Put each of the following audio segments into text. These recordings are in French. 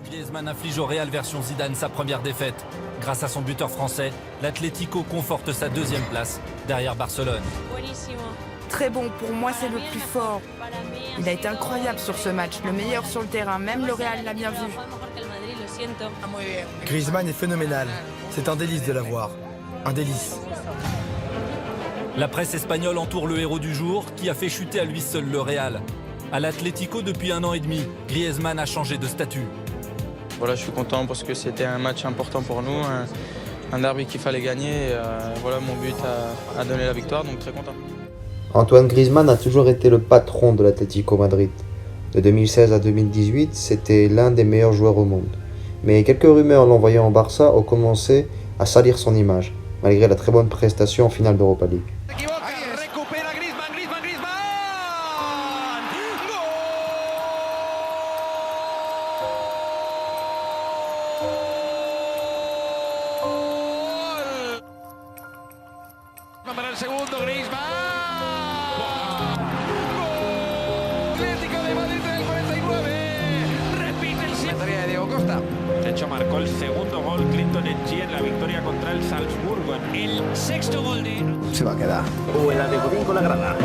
Griezmann inflige au Real version Zidane sa première défaite. Grâce à son buteur français, l'Atlético conforte sa deuxième place derrière Barcelone. Très bon, pour moi c'est le plus fort. Il a été incroyable sur ce match, le meilleur sur le terrain, même le Real l'a bien vu. Griezmann est phénoménal, c'est un délice de la voir, un délice. La presse espagnole entoure le héros du jour qui a fait chuter à lui seul le Real. À l'Atlético depuis 1 an et demi, Griezmann a changé de statut. Voilà, je suis content parce que c'était un match important pour nous, un derby qu'il fallait gagner. Et, voilà, mon but a donné la victoire, donc très content. Antoine Griezmann a toujours été le patron de l'Atlético Madrid. De 2016 à 2018, c'était l'un des meilleurs joueurs au monde. Mais quelques rumeurs l'envoyant en Barça ont commencé à salir son image, malgré la très bonne prestation en finale d'Europa League. Para el segundo, Griezmann. Gol. Atlético de Madrid en el 49. Repite el centro de Diego Costa. De hecho, marcó el segundo gol Clinton Ng en la victoria contra el Salzburgo. El sexto gol de... Se va a quedar. O el Godín con la grada.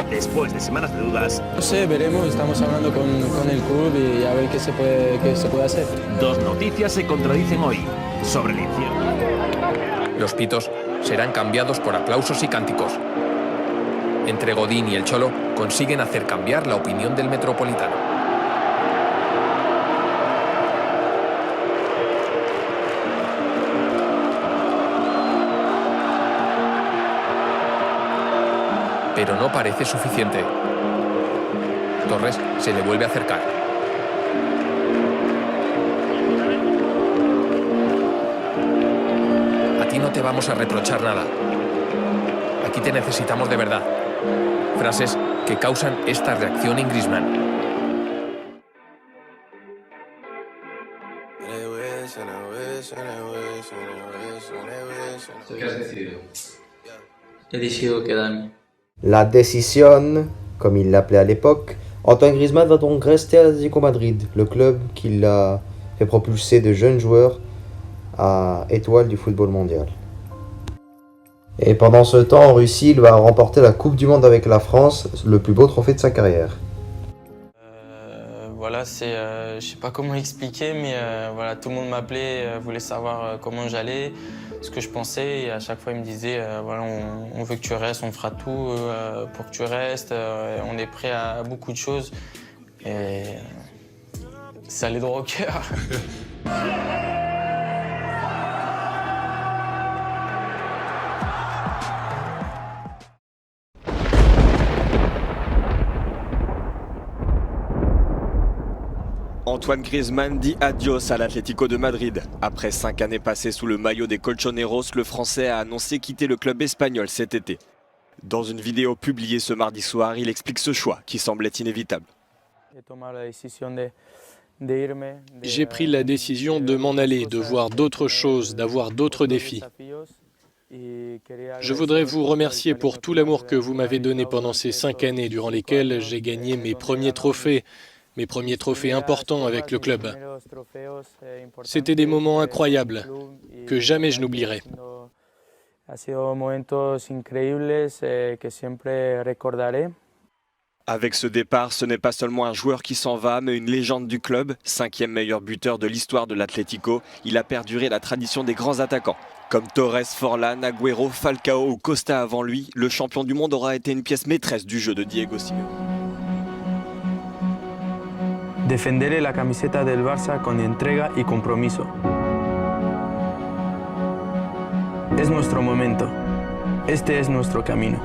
Después de semanas de dudas. No sé, veremos, estamos hablando con el club y a ver qué se puede hacer. Dos noticias se contradicen hoy sobre el infierno. Los pitos serán cambiados por aplausos y cánticos. Entre Godín y el Cholo consiguen hacer cambiar la opinión del Metropolitano. Pero no parece suficiente. Torres se le vuelve a acercar. A ti no te vamos a reprochar nada. Aquí te necesitamos de verdad. Frases que causan esta reacción en Griezmann. ¿Qué has decidido? He decidido quedarme. La décision, comme il l'appelait à l'époque, Antoine Griezmann va donc rester à l'Atlético Madrid, le club qui l'a fait propulser de jeunes joueurs à étoile du football mondial. Et pendant ce temps, en Russie, il va remporter la Coupe du Monde avec la France, le plus beau trophée de sa carrière. Voilà, je sais pas comment expliquer, mais voilà, tout le monde m'appelait, voulait savoir comment j'allais, ce que je pensais, et à chaque fois il me disait voilà, on veut que tu restes, on fera tout pour que tu restes, on est prêt à beaucoup de choses, et ça allait droit au cœur. Antoine Griezmann dit adios à l'Atlético de Madrid. Après 5 années passées sous le maillot des Colchoneros, le Français a annoncé quitter le club espagnol cet été. Dans une vidéo publiée ce mardi soir, il explique ce choix qui semblait inévitable. J'ai pris la décision de m'en aller, de voir d'autres choses, d'avoir d'autres défis. Je voudrais vous remercier pour tout l'amour que vous m'avez donné pendant ces 5 années durant lesquelles j'ai gagné mes premiers trophées importants avec le club. C'était des moments incroyables que jamais je n'oublierai. Avec ce départ, ce n'est pas seulement un joueur qui s'en va, mais une légende du club, 5e meilleur buteur de l'histoire de l'Atlético. Il a perduré la tradition des grands attaquants. Comme Torres, Forlán, Agüero, Falcao ou Costa avant lui, le champion du monde aura été une pièce maîtresse du jeu de Diego Simeone. Defenderé la camiseta del Barça con entrega y compromiso. Es nuestro momento. Este es nuestro camino.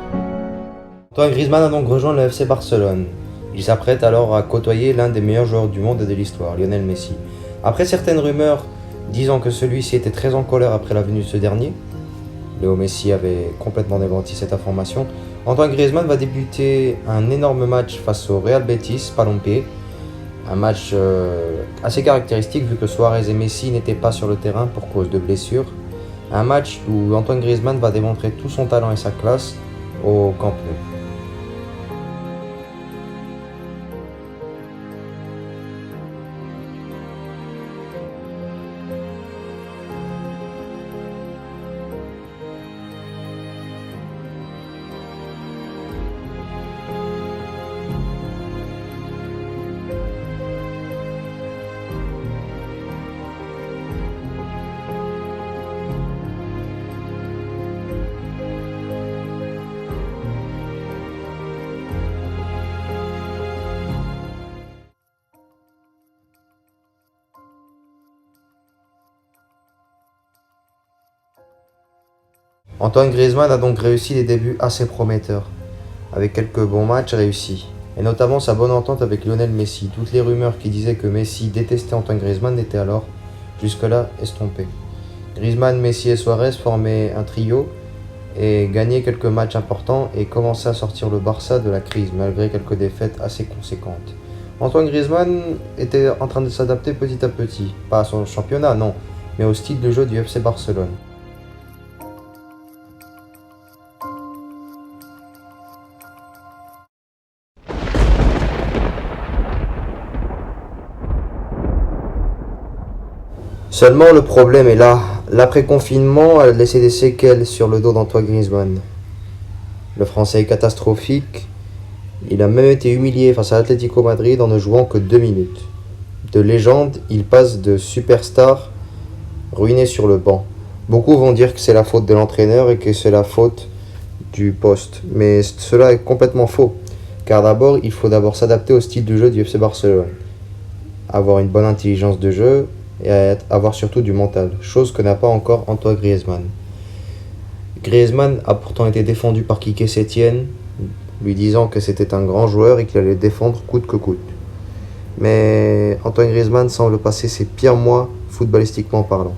Antoine Griezmann a donc rejoint le FC Barcelone. Il s'apprête alors à côtoyer l'un des meilleurs joueurs du monde et de l'histoire, Lionel Messi. Après certaines rumeurs disant que celui-ci était très en colère après la venue de ce dernier, Léo Messi avait complètement démenti cette information, Antoine Griezmann va débuter un énorme match face au Real Betis Balompié. Un match assez caractéristique vu que Suarez et Messi n'étaient pas sur le terrain pour cause de blessures. Un match où Antoine Griezmann va démontrer tout son talent et sa classe au Camp Nou. Antoine Griezmann a donc réussi des débuts assez prometteurs, avec quelques bons matchs réussis, et notamment sa bonne entente avec Lionel Messi. Toutes les rumeurs qui disaient que Messi détestait Antoine Griezmann étaient alors, jusque-là, estompées. Griezmann, Messi et Suarez formaient un trio et gagnaient quelques matchs importants et commençaient à sortir le Barça de la crise, malgré quelques défaites assez conséquentes. Antoine Griezmann était en train de s'adapter petit à petit, pas à son championnat, non, mais au style de jeu du FC Barcelone. Seulement le problème est là, l'après-confinement a laissé des séquelles sur le dos d'Antoine Griezmann. Le Français est catastrophique, il a même été humilié face à Atlético Madrid en ne jouant que 2 minutes. De légende, il passe de superstar ruiné sur le banc. Beaucoup vont dire que c'est la faute de l'entraîneur et que c'est la faute du poste, mais cela est complètement faux, car d'abord il faut s'adapter au style de jeu du FC Barcelone, avoir une bonne intelligence de jeu, et avoir surtout du mental, chose que n'a pas encore Antoine Griezmann. Griezmann a pourtant été défendu par Quique Sétienne, lui disant que c'était un grand joueur et qu'il allait le défendre coûte que coûte. Mais Antoine Griezmann semble passer ses pires mois footballistiquement parlant.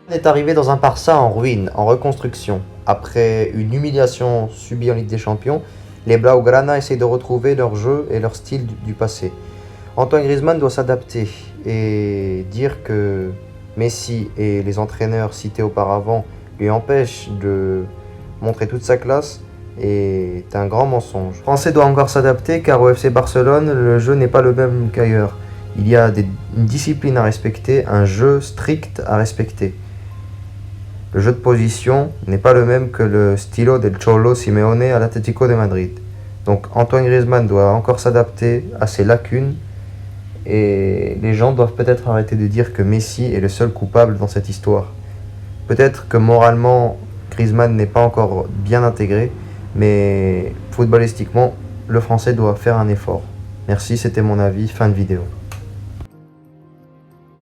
Il est arrivé dans un Barça en ruine, en reconstruction. Après une humiliation subie en Ligue des Champions, les Blaugrana essayent de retrouver leur jeu et leur style du passé. Antoine Griezmann doit s'adapter et dire que Messi et les entraîneurs cités auparavant lui empêchent de montrer toute sa classe est un grand mensonge. Le Français doit encore s'adapter car au FC Barcelone, le jeu n'est pas le même qu'ailleurs. Il y a une discipline à respecter, un jeu strict à respecter. Le jeu de position n'est pas le même que le stylo del Cholo Simeone à l'Atlético de Madrid. Donc Antoine Griezmann doit encore s'adapter à ses lacunes et les gens doivent peut-être arrêter de dire que Messi est le seul coupable dans cette histoire. Peut-être que moralement Griezmann n'est pas encore bien intégré, mais footballistiquement, le Français doit faire un effort. Merci, c'était mon avis, fin de vidéo.